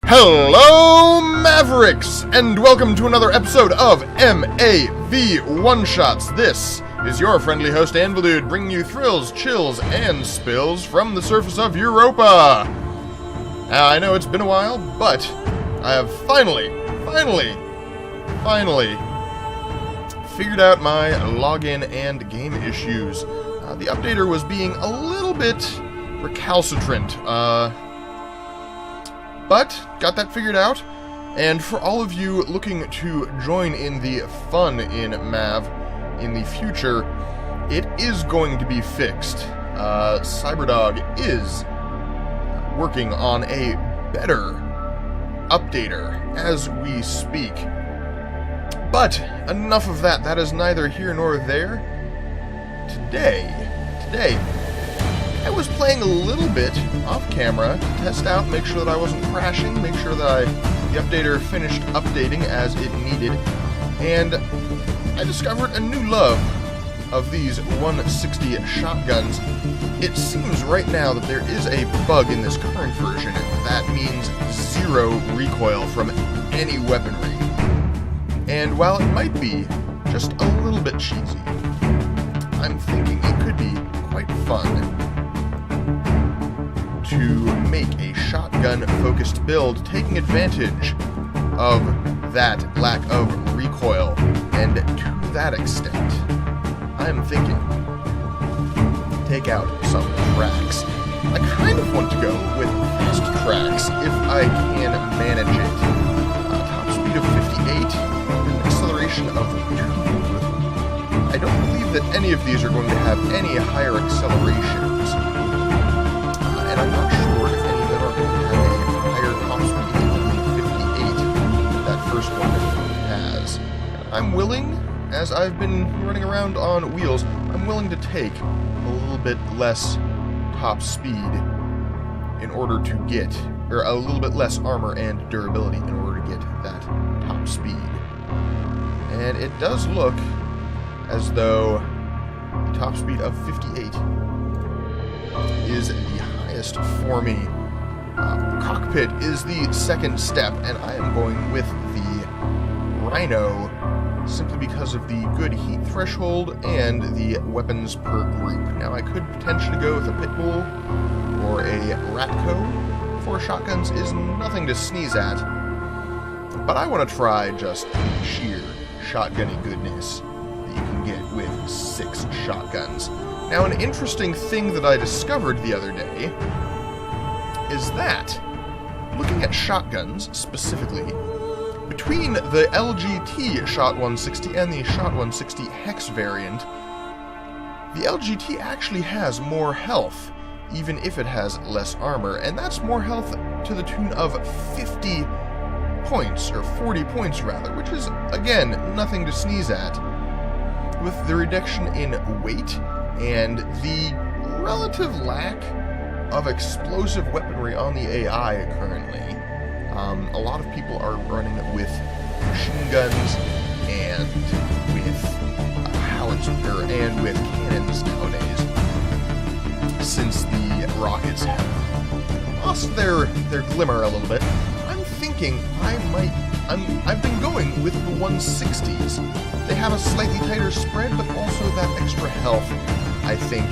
Hello, Mavericks, and welcome to another episode of M.A.V. Oneshots. This is your friendly host, Anvil Dude, bringing you thrills, chills, and spills from the surface of Europa. Now, I know it's been a while, but I have finally figured out my login and game issues. The updater was being a little bit recalcitrant, but got that figured out, and for all of you looking to join in the fun in MAV in the future, it is going to be fixed. Cyberdog is working on a better updater as we speak. But enough of that. That is neither here nor there. Today, I was playing a little bit off camera to test out, make sure that I wasn't crashing, make sure that the updater finished updating as it needed, and I discovered a new love of these 160 shotguns. It seems right now that there is a bug in this current version that means zero recoil from any weaponry. And while it might be just a little bit cheesy, I'm thinking it could be quite fun to make a shotgun-focused build, taking advantage of that lack of recoil, and to that extent, I'm thinking take out some tracks. I kind of want to go with fast tracks if I can manage it. Top speed of 58, and acceleration of 2. I don't believe that any of these are going to have any higher accelerations. And I'm not sure if any of them are going to have a higher top speed than 58 that first one has. I'm willing, as I've been running around on wheels, I'm willing to take a little bit less top speed in order to get, or a little bit less armor and durability in order to get that top speed. And it does look as though the top speed of 58 is the highest for me. Cockpit is the second step, and I am going with the Rhino simply because of the good heat threshold and the weapons per group. Now, I could potentially go with a Pitbull or a Ratco. 4 shotguns is nothing to sneeze at, but I want to try just sheer shotgunny goodness that you can get with 6 shotguns. Now, an interesting thing that I discovered the other day is that, looking at shotguns specifically, between the LGT Shot 160 and the Shot 160 Hex variant, the LGT actually has more health, even if it has less armor, and that's more health to the tune of 50 points, or 40 points rather, which is, again, nothing to sneeze at. With the reduction in weight and the relative lack of explosive weaponry on the AI currently, a lot of people are running with machine guns and with howitzer and with cannons nowadays, since the rockets have lost their glimmer a little bit. I'm thinking I've been going with the 160s. They have a slightly tighter spread, but also that extra health, I think,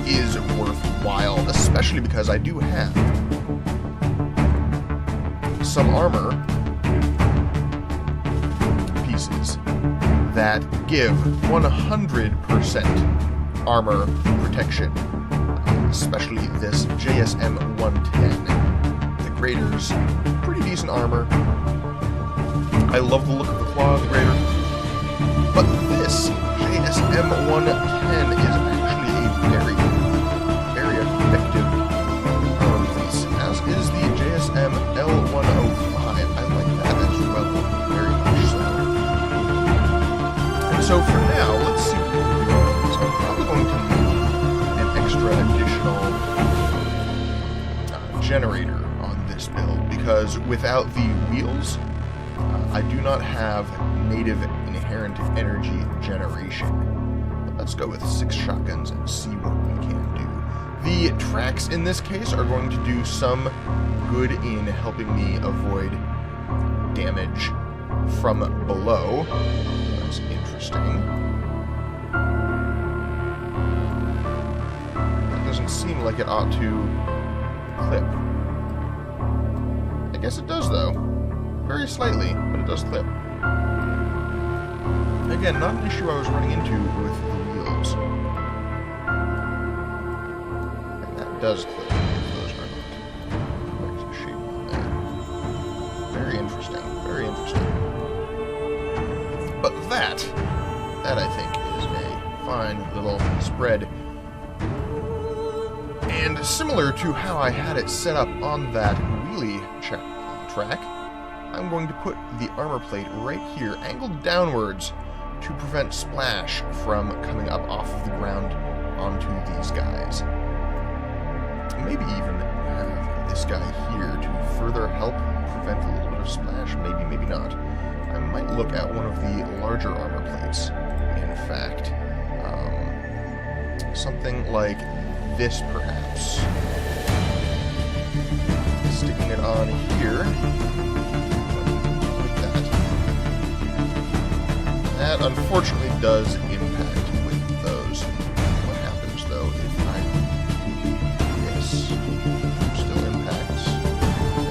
is worthwhile, especially because I do have some armor pieces that give 100% armor protection, especially this JSM 110. The Grader's pretty decent armor. I love the look of the claw of the Grader, but this JSM 110 is actually a very effective armor piece, as is the JSM L105. I like that as well, very much so. And so for now, let's see what we can do. So I'm probably going to need an extra additional generator on this build, because without the wheels, I do not have native inherent energy generation. But let's go with 6 shotguns and see what we can do. The tracks in this case are going to do some good in helping me avoid damage from below. That's interesting. That doesn't seem like it ought to clip. I guess it does, though. Very slightly, but it does clip. Again, not an issue I was running into with the wheels. And that does clip if those are not quite shape on there. Very interesting. Very interesting. But that I think is a fine little spread. And similar to how I had it set up on that wheelie track, I'm going to put the armor plate right here, angled downwards, to prevent splash from coming up off of the ground onto these guys. Maybe even have this guy here to further help prevent a little bit of splash. Maybe, maybe not. I might look at one of the larger armor plates, in fact. Something like this, perhaps. Sticking it on here. Like that. That, unfortunately, does impact with those. What happens, though, if I do this? Still impacts.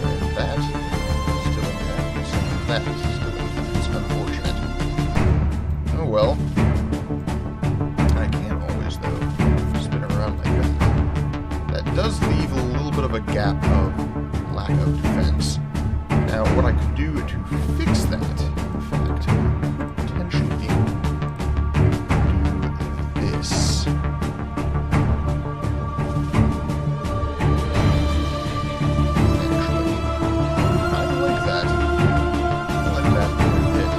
And that still impacts. And that still impacts. Unfortunate. Oh, well. I can always, though, spin around like that. That does leave a little bit of a gap of lack of defense. Now, what I could do to fix that, in fact, potentially do this. Actually, I like that. I like that quite a bit.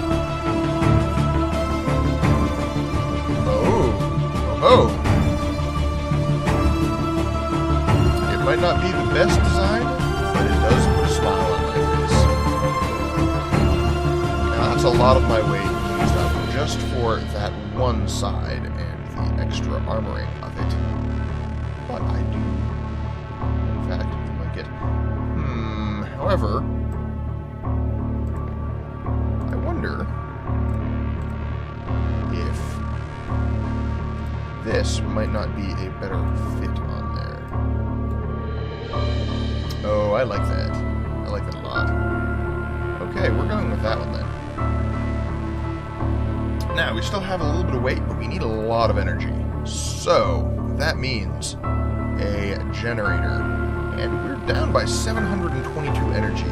Oh! It might not be the best design, but it does put a smile on my face. Now, that's a lot of my weight used up just for that one side and the extra armoring of it. But I do, in fact, like it. However, I wonder if this might not be a better fit on there. Oh, I like that. I like that a lot. Okay, we're going with that one then. Now, we still have a little bit of weight, but we need a lot of energy. So, that means a generator. And we're down by 722 energy,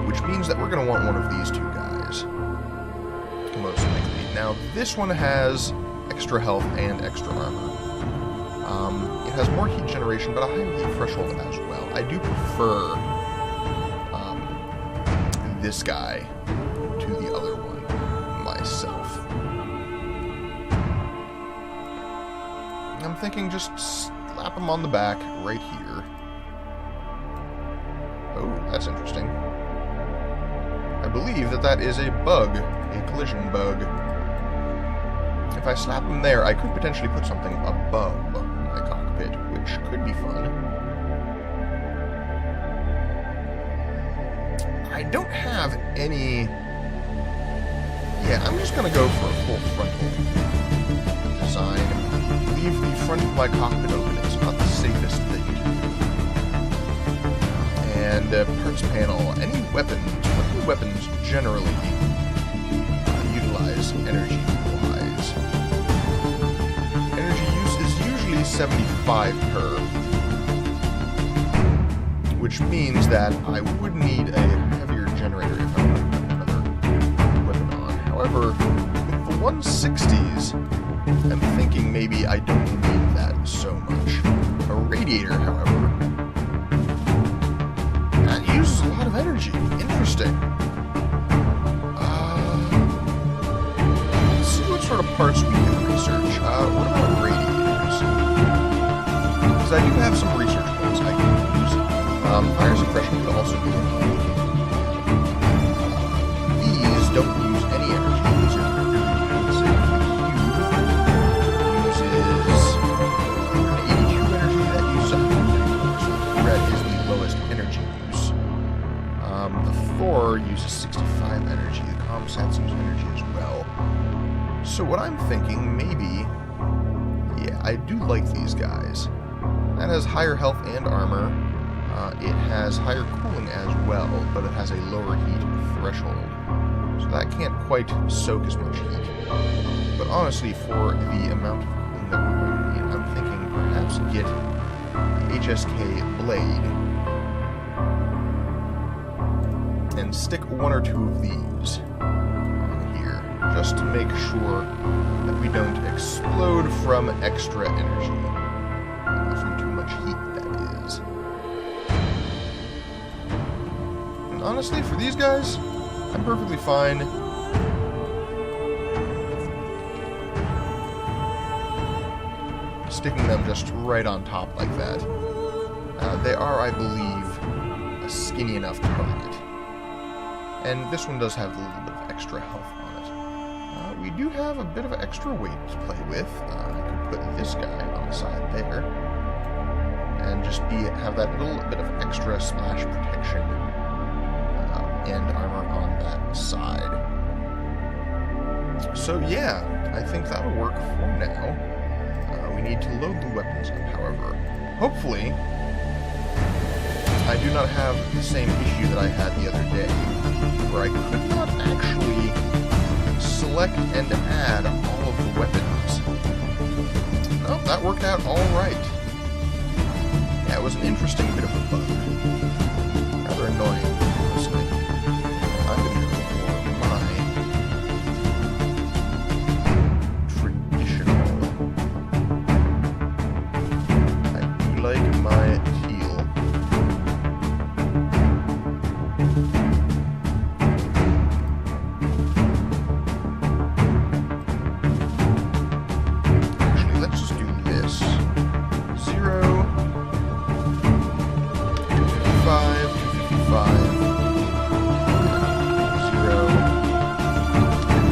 which means that we're going to want one of these two guys. Most likely. Now, this one has extra health and extra armor. It has more heat generation, but a higher heat threshold as well. I do prefer this guy to the other one myself. I'm thinking just slap him on the back right here. Oh, that's interesting. I believe that is a bug, a collision bug. If I slap him there, I could potentially put something above my cockpit, which could be fun. I don't have any... Yeah, I'm just going to go for a full frontal design. Leave the front of my cockpit open. It's not the safest thing to do. And parts panel. Any weapons? What do weapons generally utilize energy-wise? Energy use is usually 75 per. Which means that I would need a heavier generator if I wanted to put another weapon on. However, with the 160s, I'm thinking maybe I don't need that so much. A radiator, however, that uses a lot of energy. Interesting. Let's see what sort of parts we can research. What about radiators? Because I do have some research points I can use. Fire suppression could also be indicated. These don't use any energy. These are really good. Say the cube uses 182 energy. The Thor uses 65 energy. The Comsats use energy as well. So what I'm thinking, maybe... Yeah, I do like these guys. That has higher health and armor. It has higher cooling as well, but it has a lower heat threshold. So that can't quite soak as much heat. But honestly, for the amount of cooling that we're going to need, I'm thinking perhaps get the HSK blade and stick one or two of these on here, just to make sure that we don't explode from extra energy. From too much heat, that is. And honestly, for these guys, I'm perfectly fine. Sticking them just right on top like that. They are, I believe, a skinny enough target. And this one does have a little bit of extra health on it. We do have a bit of extra weight to play with. I could put this guy on the side there. And just have that little bit of extra splash protection and armor on that side. So yeah, I think that'll work for now. We need to load the weapons up, however. Hopefully, I do not have the same issue that I had the other day, where I could not actually select and add all of the weapons. No, that worked out alright. Yeah, it was an interesting bit of a bug. Rather annoying, honestly. I'm going to go for my traditional. I do like my teal. Actually, let's just do this. 0, 255, 255, 0, 255.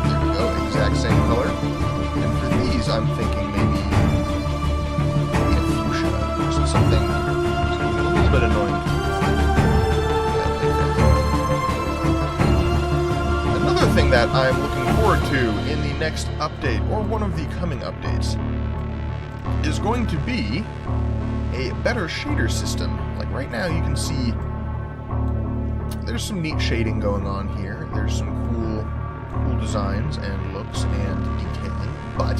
There we go, exact same color. And for these, I'm thinking maybe a fuchsia, just something a little bit annoying. Another thing that I'm looking forward to in the next update, or one of the coming updates, is going to be a better shader system. Like right now you can see there's some neat shading going on here. There's some cool designs and looks and detailing, but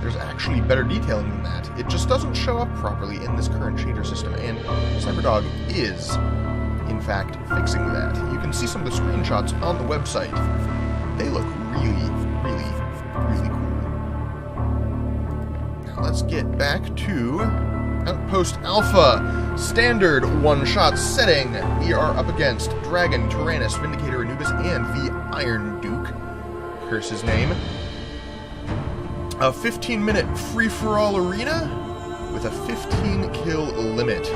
there's actually better detailing than that. It just doesn't show up properly in this current shader system, and Cyberdog is, in fact, fixing that. You can see some of the screenshots on the website. They look really, really, really cool. Now let's get back to Outpost Alpha, standard one-shot setting. We are up against Dragon, Tyrannis, Vindicator, Anubis, and the Iron Duke. Curse his name. A 15-minute free-for-all arena with a 15-kill limit.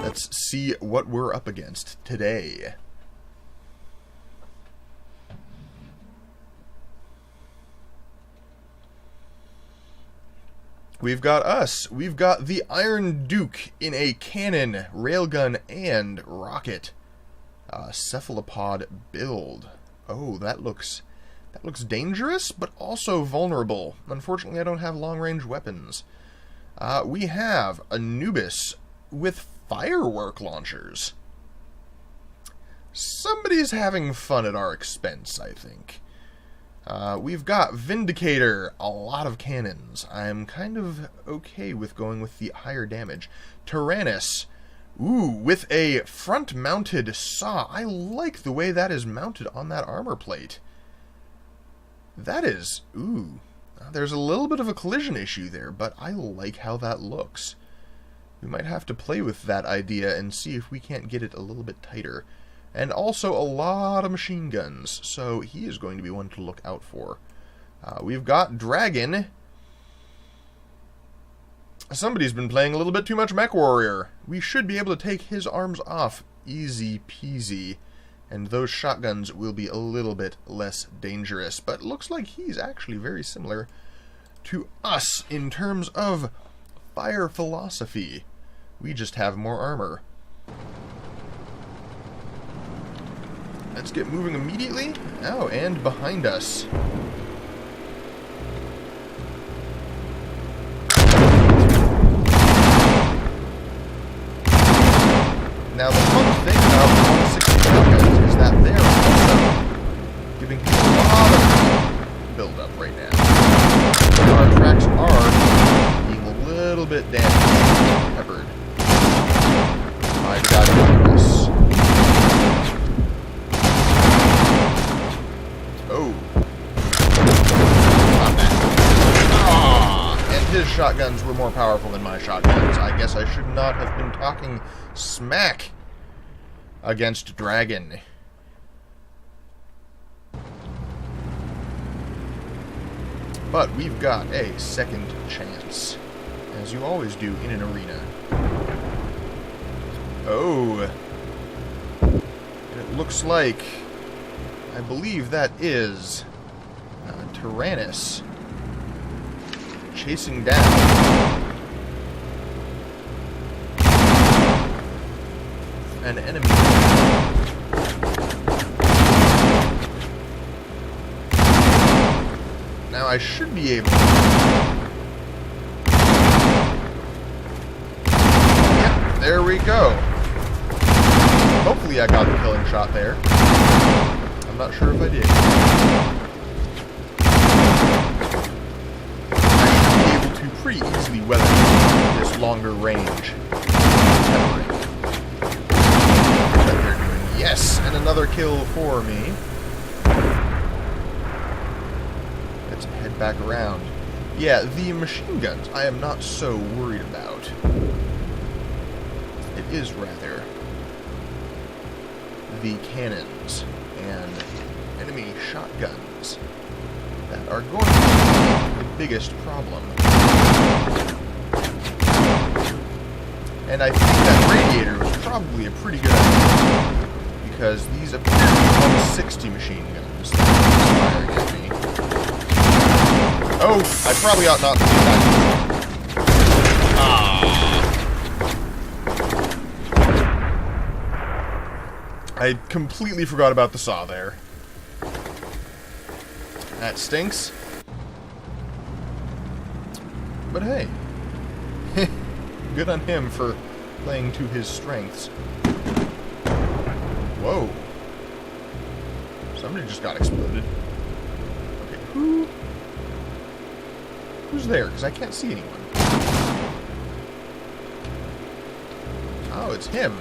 Let's see what we're up against today. We've got us. We've got the Iron Duke in a cannon, railgun, and rocket. Cephalopod build. Oh, that looks dangerous, but also vulnerable. Unfortunately, I don't have long-range weapons. We have Anubis with firework launchers. Somebody's having fun at our expense, I think. We've got Vindicator, a lot of cannons. I'm kind of okay with going with the higher damage. Tyrannis, ooh, with a front-mounted saw. I like the way that is mounted on that armor plate. That is, ooh, there's a little bit of a collision issue there, but I like how that looks. We might have to play with that idea and see if we can't get it a little bit tighter. And also a lot of machine guns, so he is going to be one to look out for. We've got Dragon. Somebody's been playing a little bit too much Mech Warrior. We should be able to take his arms off easy peasy. And those shotguns will be a little bit less dangerous. But it looks like he's actually very similar to us in terms of fire philosophy. We just have more armor. Let's get moving immediately. Oh, and behind us. Now, the fun thing about the 160 shotguns is that they're also giving him a lot of build-up right now. Our tracks are being a little bit damaged, peppered. I gotta do this. Oh. Not bad. Ah! And his shotguns were more powerful than my shotguns. I guess I should not have been talking smack against Dragon. But we've got a second chance, as you always do in an arena. Oh. And it looks like, I believe that is Tyrannis chasing down an enemy. Now I should be able to... Yep, there we go. Hopefully I got the killing shot there. I'm not sure if I did. I should be able to pretty easily weather this longer range. Yes, and another kill for me. Let's head back around. Yeah, the machine guns I am not so worried about. It is rather the cannons and enemy shotguns that are going to be the biggest problem. And I think that radiator was probably a pretty good idea, because these appear to be 160 machine guns that are firing at me. Oh, I probably ought not to do that. Ah. I completely forgot about the saw there. That stinks. But hey, good on him for playing to his strengths. Whoa. Somebody just got exploded. Okay, who's there? Because I can't see anyone. Oh, it's him.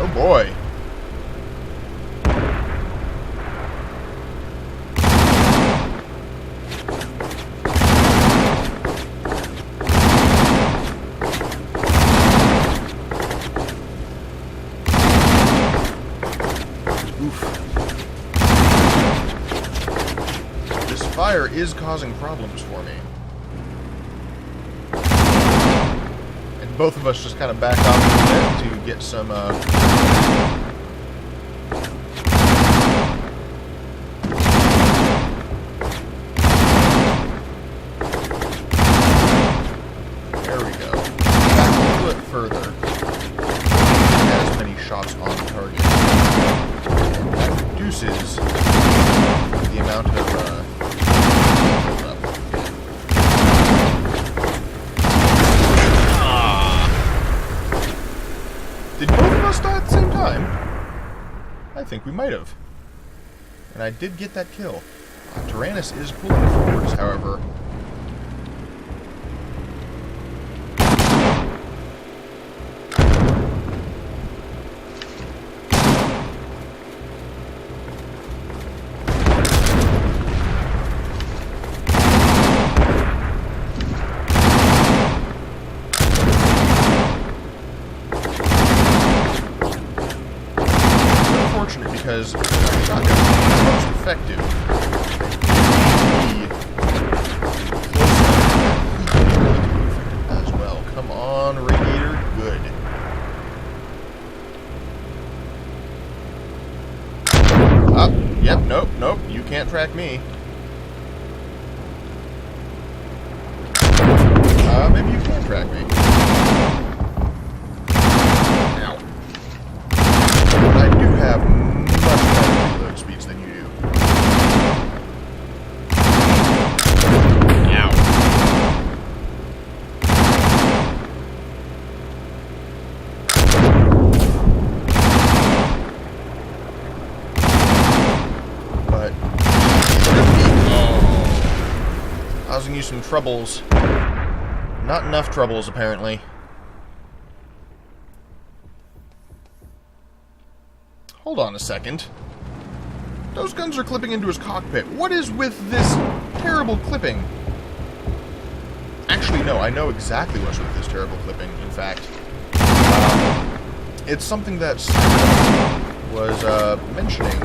Oh boy. Fire is causing problems for me. And both of us just kind of back off a bit to get some, There we go. Back a little bit further. As many shots on target. And that reduces the amount of, Did both of us die at the same time? I think we might have. And I did get that kill. Tyrannis is pulling forwards, however. Because my shotgun is most effective. As well. Come on, radiator. Good. Up. Yep. Nope. Nope. You can't track me. Maybe you can track me. Ow. causing you some troubles. Not enough troubles, apparently. Hold on a second. Those guns are clipping into his cockpit. What is with this terrible clipping? Actually, no, I know exactly what's with this terrible clipping, in fact. It's something that was mentioning.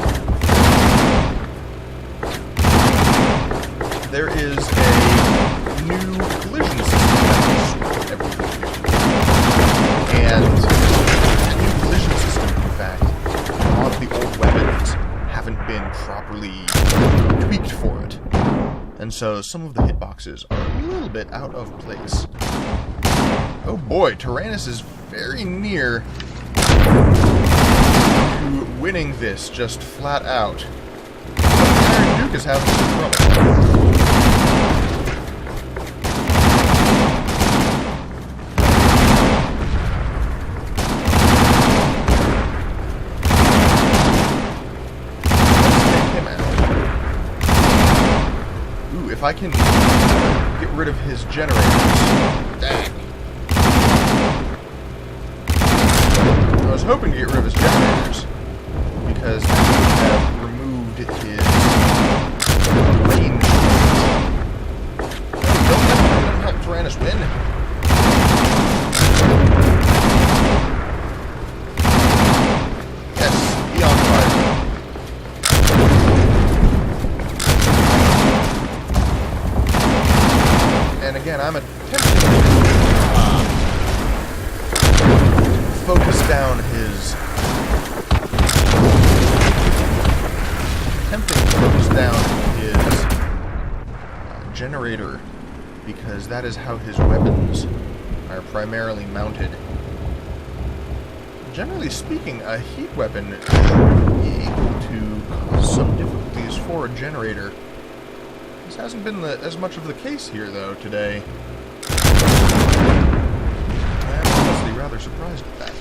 There is a new collision system that will everything. And that new collision system, in fact, a lot of the old weapons haven't been properly tweaked for it. And so some of the hitboxes are a little bit out of place. Oh boy, Tyrannis is very near to winning this, just flat out. Iron Duke is having some trouble. If I can get rid of his generators. Dang. I was hoping to get rid of his generators, because I would have removed his range. Don't help Tyrannis win. Yes, be on fire. And again, I'm attempting to focus down his... generator, because that is how his weapons are primarily mounted. Generally speaking, a heat weapon is able to cause some difficulties for a generator. This hasn't been as much of the case here, though, today. I'm honestly rather surprised at that.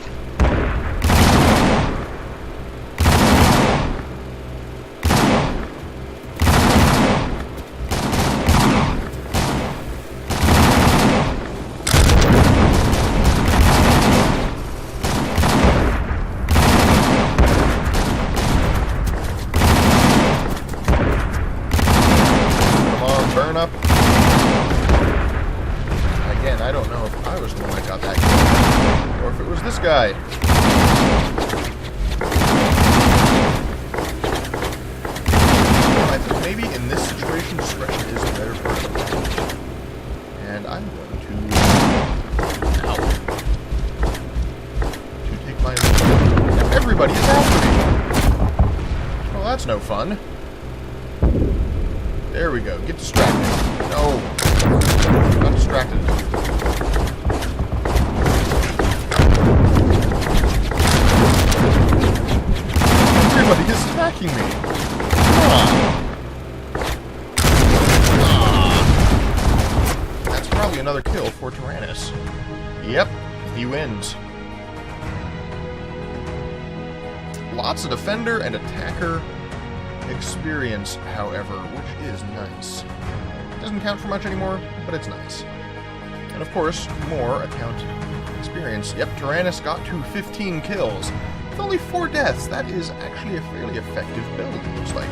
Burn up. Again, I don't know if I was the one that got that kill, or if it was this guy. I think maybe in this situation, discretion is a better part. And I'm going to take my lead. Now everybody is after me. Well, that's no fun. There we go. Get distracted. No. Got distracted. Everybody is attacking me. Come on. That's probably another kill for Tyrannis. Yep. He wins. Lots of defender and attacker experience, however, which is nice. Doesn't count for much anymore, but it's nice. And of course, more account experience. Yep, Tyrannis got to 15 kills. With only 4 deaths, that is actually a fairly effective build, it looks like.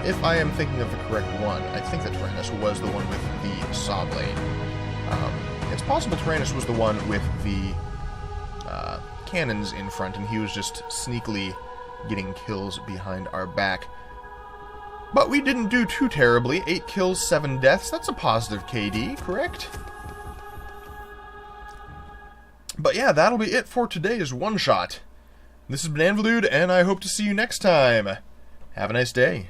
If I am thinking of the correct one, I think that Tyrannis was the one with the saw blade. It's possible Tyrannis was the one with the cannons in front, and he was just sneakily getting kills behind our back. But we didn't do too terribly. 8 kills, 7 deaths. That's a positive KD, correct? But yeah, that'll be it for today's one-shot. This has been MAV, and I hope to see you next time. Have a nice day.